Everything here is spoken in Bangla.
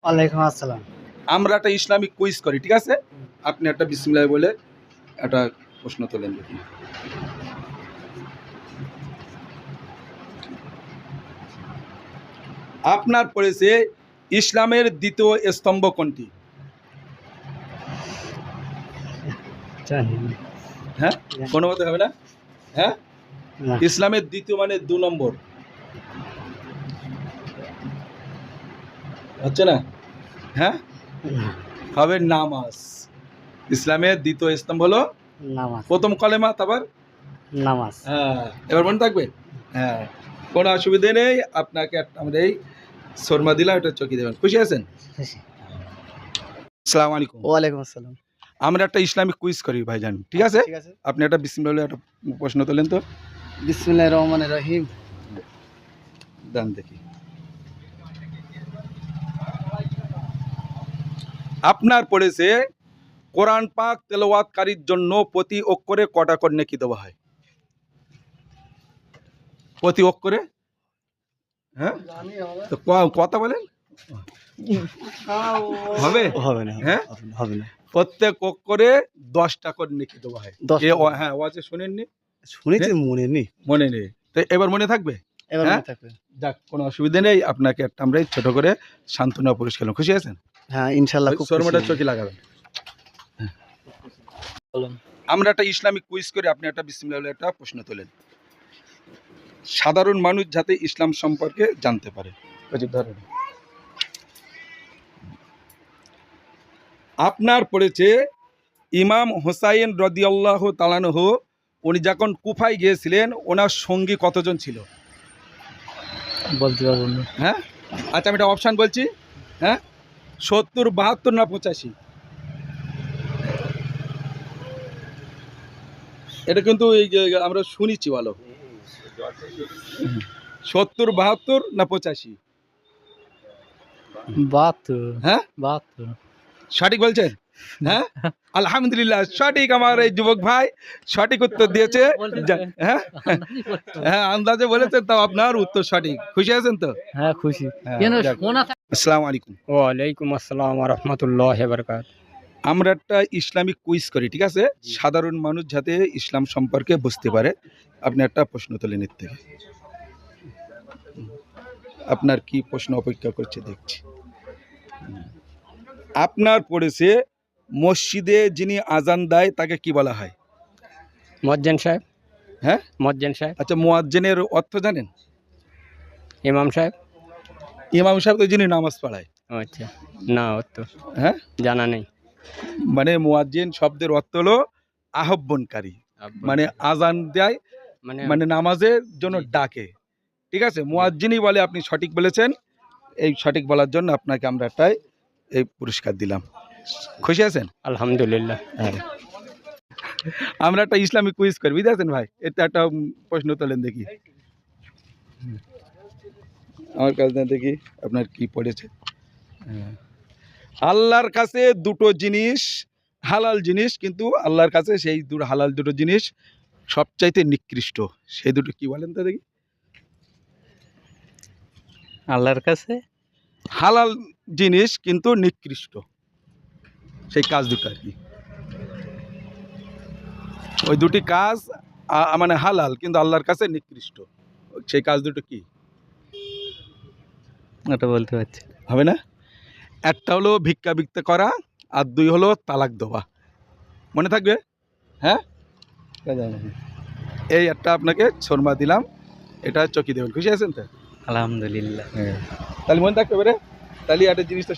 ওয়ালাইকুম আসসালাম। আমরা একটা ইসলামিক কুইজ করি, ঠিক আছে? আপনি একটা বিসমিল্লাহ বলে একটা প্রশ্ন তোলেন দেখি। আপনার পড়েছে ইসলামের দ্বিতীয় স্তম্ভ কোনটি? জানি না। হ্যাঁ, কোনো মতে হবে না? হ্যাঁ, না। ইসলামের দ্বিতীয় মানে 2 নম্বর হচ্ছে না? হ্যাঁ, হবে নামাজ। ইসলামের দ্বিতীয় স্তম্ভ হলো নামাজ। প্রথম কলেমা, তারপর নামাজ। হ্যাঁ, এবার মনে থাকবে। হ্যাঁ, কোনো অসুবিধে নেই। আপনাকে আমাদের এই শর্মা দিলাম, এটা চকি দেবেন। খুশি আছেন? আসসালামু আলাইকুম। ওয়ালাইকুম আসসালাম। আমরা একটা ইসলামিক কুইজ করি ভাইজান, ঠিক আছে? ঠিক আছে। আপনি একটা বিসমিল্লাহ বলে একটা প্রশ্ন তোলেন তো। বিসমিল্লাহির রহমানির রহিম। দেন দেখি। আপনার পড়েছে কোরআন পাক তেলাওয়াতকারীর জন্য প্রতি অক্ষরে কটা করে নেকি দেওয়া হয়? প্রতি অক্ষরে? হ্যাঁ, তো কথা বলেন। হবে? হবে না। হ্যাঁ, হবে না। প্রত্যেক অক্ষরে 10টা করে নেকি দেওয়া হয়। 10 হ্যাঁ, ওয়াজে শুনেননি? শুনেছি, মনে নেই। মনে নেই, তো এবার মনে থাকবে? এবার হ্যাঁ? মনে থাকবে। যাক, কোনো অসুবিধা নেই। আপনাকে একটা আমরা ছোট করে সান্ত্বনা পুরস্কার দিলাম। খুশি আছেন? হ্যাঁ, ইনশাআল্লাহ খুব শর্মাটা খুশি। চোখে লাগাবেন। বলুন। আমরা একটা ইসলামিক কুইজ করে আপনি একটা বিসমিল্লাহ বলে একটা প্রশ্ন তোলেন। সাধারণ মানুষ যাতে ইসলাম সম্পর্কে জানতে পারে। ধরেন, আপনার পড়েছে ইমাম হোসাইন রাদিয়াল্লাহু তাআলা আনহু, উনি যখন কুফায় গিয়েছিলেন ওনার সঙ্গী কতজন ছিল? বলতে পারবো না। হ্যাঁ, আচ্ছা, আমি একটা অপশান বলছি। হ্যাঁ, 70, 72 না 85? এটা কিন্তু এই যে আমরা শুনেছি, বলো 70, 72 না 85? 72। হ্যাঁ, 72। সঠিক বলছেন? হ্যাঁ, আলহামদুলিল্লাহ, সঠিক। আমার এই যুবক ভাই সঠিক উত্তর দিয়েছে। হ্যাঁ হ্যাঁ, আন্দাজে বলেছেন, তাও আপনার উত্তর সঠিক। খুশি আছেন তো? হ্যাঁ, খুশি। হ্যাঁ, যাক। আসসালামু আলাইকুম। ওয়ালাইকুম আসসালাম ওয়া রাহমাতুল্লাহি ওয়া বারাকাতুহু। আমরা একটা ইসলামিক কুইজ করি, ঠিক আছে? সাধারণ মানুষ যাতে ইসলাম সম্পর্কে বুঝতে পারে। আপনি একটা প্রশ্ন তোলেন এর থেকে। আপনার কি প্রশ্ন অপেক্ষা করছে দেখছি। আপনার পড়েছে মসজিদে যিনি আজান দেয় তাকে কি বলা হয়? মুয়াজ্জিন সাহেব। হ্যাঁ, মুয়াজ্জিন সাহেব। আচ্ছা, মুয়াজ্জিনের অর্থ জানেন? ইমাম সাহেব। ইমাম সাহেব তো যিনি নামাজ পড়ায়। আচ্ছা, না অত হ্যাঁ, জানা নেই। মানে মুয়াজ্জিন শব্দের অর্থ হলো আহ্বানকারী, মানে আজান দেয়, মানে নামাজের জন্য ডাকে, ঠিক আছে? মুয়াজ্জিনই বলে। আপনি সঠিক বলেছেন। এই সঠিক বলার জন্য আপনাকে আমরা একটাই এই পুরস্কার দিলাম। খুশি আছেন? আলহামদুলিল্লাহ। হ্যাঁ, আমরা একটা ইসলামিক কুইজ করি, বুঝতে আছেন ভাই? এটা একটা প্রশ্ন তোলেন দেখি। আমার কাছে দেখি আপনার কি পড়েছে। আল্লাহর কাছে দুটো জিনিস হালাল জিনিস, কিন্তু আল্লাহর কাছে সেই হালাল দুটো জিনিস সবচাইতে নিকৃষ্ট। সেই দুটো কি বলেন তো দেখি? আল্লাহর কাছে হালাল জিনিস কিন্তু নিকৃষ্ট, সেই কাজ দুটো আর কি। ওই দুটি কাজ মানে হালাল কিন্তু আল্লাহর কাছে নিকৃষ্ট, সেই কাজ দুটো কি? ওটা বলতে পারছি। হবে না? একটা হলো ভিক্ষা করা, আর 2 হলো তালাক দেওয়া। মনে থাকবে? হ্যাঁ, এই একটা আপনাকে শর্মা দিলাম, এটা চকি দেবেন। খুশি আছেন তো? আলহামদুলিল্লাহ। হ্যাঁ, তাহলে মনে থাকতে পারে। তাহলে একটা জিনিস তো